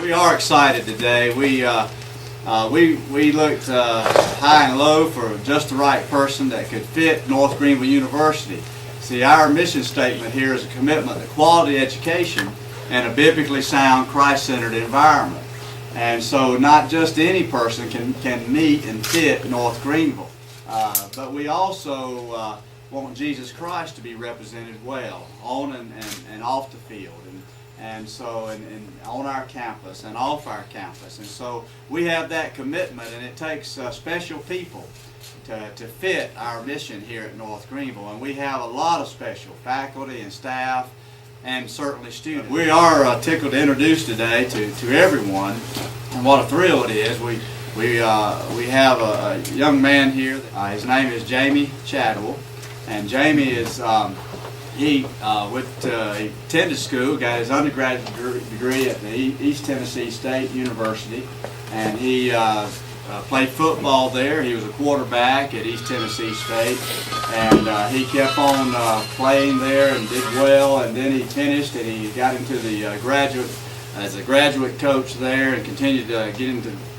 We are excited today. We looked high and low for just the right person that could fit North Greenville University. See, our mission statement here is a commitment to quality education and a biblically sound, Christ-centered environment. And so not just any person can meet and fit North Greenville, but we also want Jesus Christ to be represented well on and off the field. And so on our campus and off our campus. And so we have that commitment, and it takes special people to fit our mission here at North Greenville. And we have a lot of special faculty and staff and certainly students. We are tickled to introduce today to everyone, and what a thrill it is. We have a young man here. His name is Jamie Chadwell, and Jamie is he attended school, got his undergraduate degree at the East Tennessee State University, and he played football there. He was a quarterback at East Tennessee State, and he kept on playing there and did well, and then he finished and he got into the as a graduate coach there, and continued to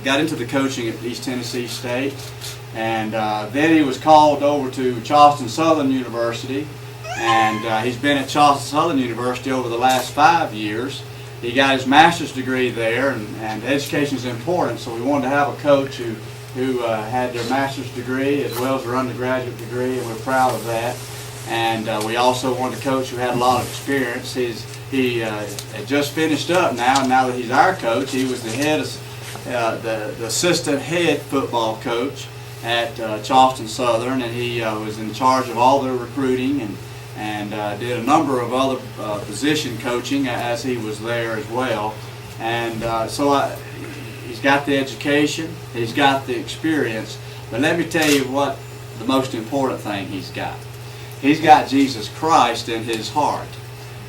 got into the coaching at East Tennessee State, and then he was called over to Charleston Southern University. And he's been at Charleston Southern University over the last 5 years. He got his master's degree there, and education is important, so we wanted to have a coach who had their master's degree as well as their undergraduate degree, and we're proud of that. And we also wanted a coach who had a lot of experience. He had just finished up now that he's our coach. He was the head of, the assistant head football coach at Charleston Southern, and he was in charge of all their recruiting and did a number of other position coaching as he was there as well. And he's got the education, he's got the experience, but let me tell you what the most important thing he's got. He's got Jesus Christ in his heart,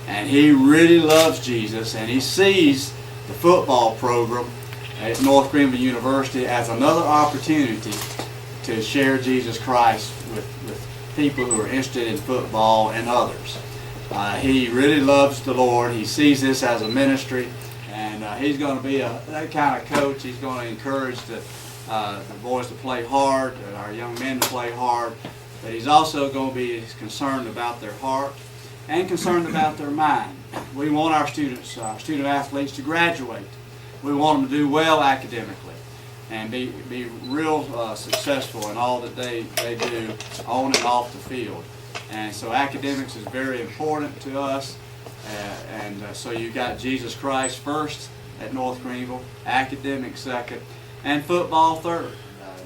and he really loves Jesus, and he sees the football program at North Greenville University as another opportunity to share Jesus Christ with people who are interested in football and others. He really loves the Lord. He sees this as a ministry, and he's going to be that kind of coach. He's going to encourage the boys to play hard, our young men to play hard, but he's also going to be concerned about their heart and concerned about their mind. We want our students, student athletes, to graduate. We want them to do well academically and be real successful in all that they do on and off the field. And so academics is very important to us, so you got Jesus Christ first at North Greenville, academics second, and football third.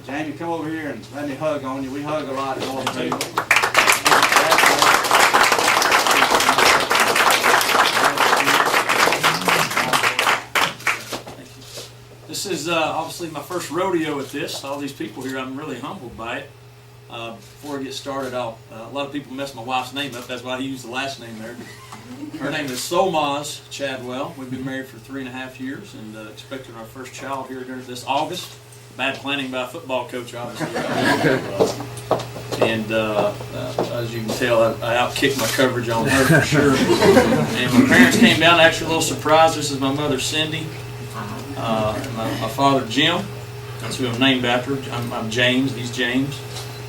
Jamie, come over here and let me hug on you. We hug a lot at North Greenville. This is obviously my first rodeo with this. All these people here, I'm really humbled by it. Before I get started, a lot of people mess my wife's name up. That's why I use the last name there. Her name is Solmaz Chadwell. We've been married for 3.5 years and expecting our first child here during this August. Bad planning by a football coach, obviously. And as you can tell, I outkicked my coverage on her for sure. And my parents came down, actually a little surprise. This is my mother, Cindy. My father, Jim. That's who I'm named after. I'm James. He's James.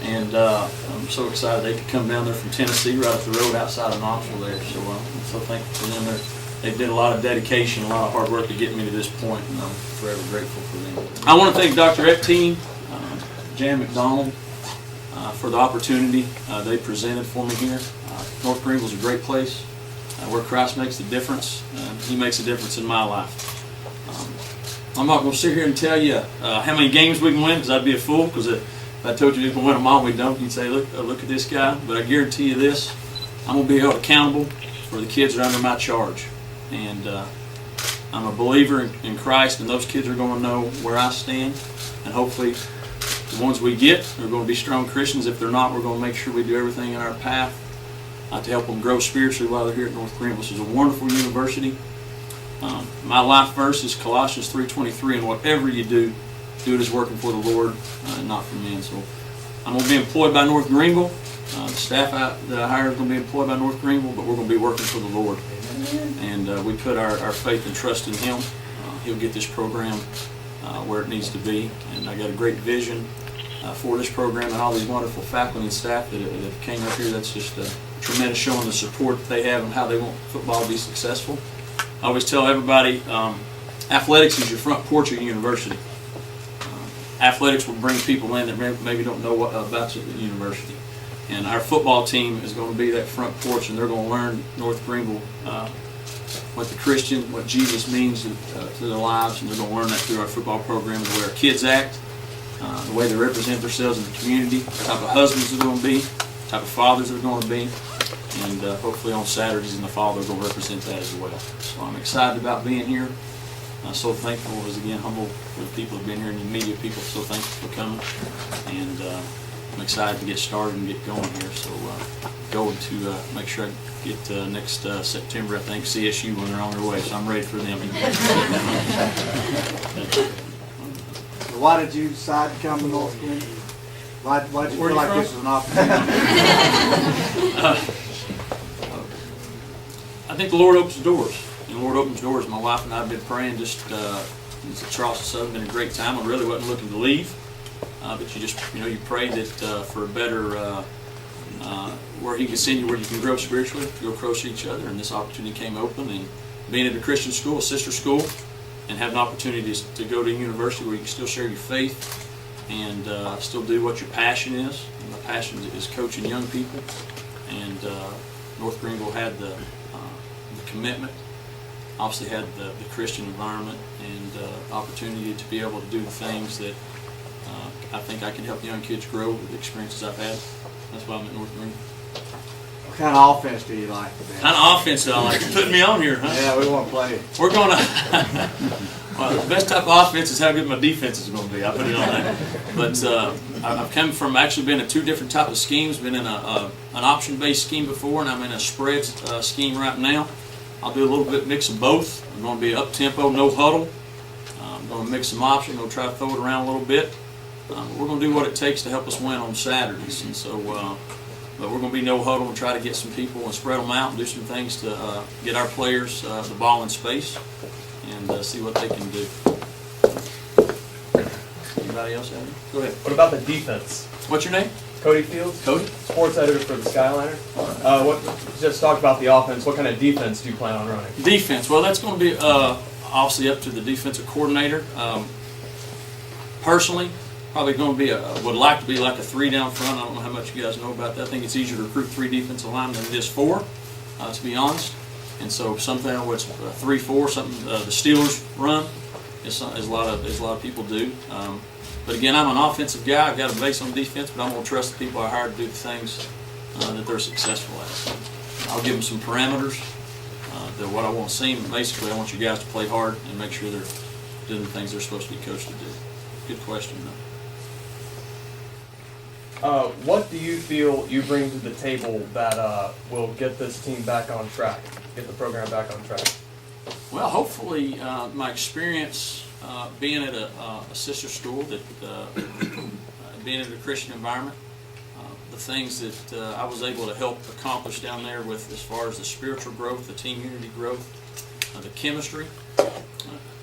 And I'm so excited they could come down there from Tennessee, right up the road outside of Knoxville there. So I'm so thankful for them. They did a lot of dedication, a lot of hard work to get me to this point, and I'm forever grateful for them. I want to thank Dr. Epteen, Jan McDonald, for the opportunity they presented for me here. North Greenville is a great place where Christ makes a difference. He makes a difference in my life. I'm not going to sit here and tell you how many games we can win, because I'd be a fool, because if I told you we can win them all, we don't. You'd say, look at this guy. But I guarantee you this, I'm going to be held accountable for the kids that are under my charge. And I'm a believer in Christ, and those kids are going to know where I stand. And hopefully the ones we get are going to be strong Christians. If they're not, we're going to make sure we do everything in our path to help them grow spiritually while they're here at North Greenville. This is a wonderful university. My life verse is Colossians 3:23, and whatever you do, do it as working for the Lord and not for men. So I'm going to be employed by North Greenville. The staff that I hire is going to be employed by North Greenville, but we're going to be working for the Lord. And we put our faith and trust in Him. he'll get this program where it needs to be. And I got a great vision for this program and all these wonderful faculty and staff that came up here. That's just tremendous, showing the support that they have and how they want football to be successful. I always tell everybody, athletics is your front porch of university. Athletics will bring people in that maybe don't know about the university. And our football team is going to be that front porch, and they're going to learn North Greenville, what Jesus means to their lives, and they're going to learn that through our football program, the way our kids act, the way they represent themselves in the community, the type of husbands they're going to be, the type of fathers they're going to be, and hopefully on Saturdays in the fall they're going to represent that as well. So I'm excited about being here. So thankful, as again humble for the people who've been here and the media people. So thankful for coming, and I'm excited to get started and get going here. So going to make sure I get next September, I think, CSU when they're on their way. So I'm ready for them. So why did you decide to come to North Greenville? Why did you feel like this was an opportunity? I think the Lord opens doors. And the Lord opens doors. My wife and I have been praying just since the Charleston Southern. Been a great time. I really wasn't looking to leave, but you pray that for a better where He can send you, where you can grow spiritually, grow close to each other. And this opportunity came open, and being at a Christian school, a sister school, and have an opportunity to go to a university where you can still share your faith and still do what your passion is. And my passion is coaching young people, and North Greenville had the commitment. Obviously had the Christian environment and opportunity to be able to do the things that I think I can help young kids grow with the experiences I've had. That's why I'm at North Greenville. What kind of offense do you like? What kind of offense do I like? You're putting me on here, huh? Yeah, we want to play. We're going to... Well, the best type of offense is how good my defense is going to be. I put it on that. But I've come from actually being in two different types of schemes. Been in an option-based scheme before, and I'm in a spread scheme right now. I'll do a little bit mix of both. I'm going to be up-tempo, no huddle. I'm going to mix some option. We'll try to throw it around a little bit. We're going to do what it takes to help us win on Saturdays. And so, but we're going to be no huddle and try to get some people and spread them out and do some things to get our players the ball in space and see what they can do. Anybody else have any? Go ahead. What about the defense? What's your name? Cody Fields, Cody. sports editor for the Skyliner. Just talk about the offense. What kind of defense do you plan on running? Defense. Well, that's going to be obviously up to the defensive coordinator. Personally, probably going to be would like to be like a 3 down front. I don't know how much you guys know about that. I think it's easier to recruit 3 defensive linemen than it is 4, to be honest. And so something where it's 3-4, something the Steelers run, is a lot of people do. But again, I'm an offensive guy. I've got a base on defense, but I'm going to trust the people I hired to do the things that they're successful at. So I'll give them some parameters that what I want to see. Basically, I want you guys to play hard and make sure they're doing the things they're supposed to be coached to do. Good question, though. What do you feel you bring to the table that will get this team back on track, get the program back on track? Well, hopefully, my experience being at a sister school, being in a Christian environment, the things that I was able to help accomplish down there with as far as the spiritual growth, the team unity growth, the chemistry,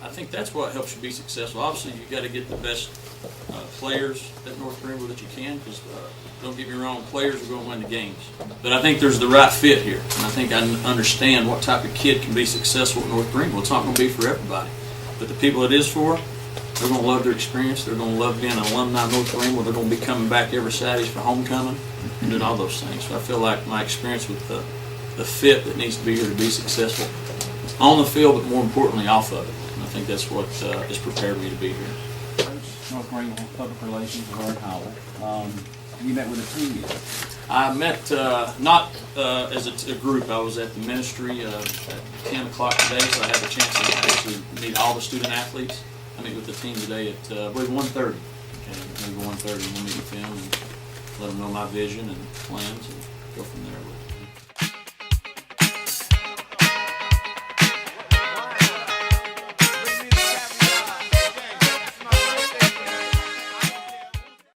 I think that's what helps you be successful. Obviously, you've got to get the best players at North Greenville that you can, because don't get me wrong, players are going to win the games. But I think there's the right fit here, and I think I understand what type of kid can be successful at North Greenville. It's not going to be for everybody, but the people it is for, they're going to love their experience. They're going to love being an alumni of North Greenville. They're going to be coming back every Saturday for homecoming and doing all those things. So I feel like my experience with the fit that needs to be here to be successful on the field, but more importantly off of it. And I think that's what has prepared me to be here. North Greenville Public Relations, Warren Howell. You met with a team yet? I met not as a group. I was at the ministry at 10 o'clock today, so I had the chance to actually meet all the student athletes. I meet with the team today at I believe 1:30. Okay, maybe 1:30. We'll meet with them and let them know my vision and plans and go from there.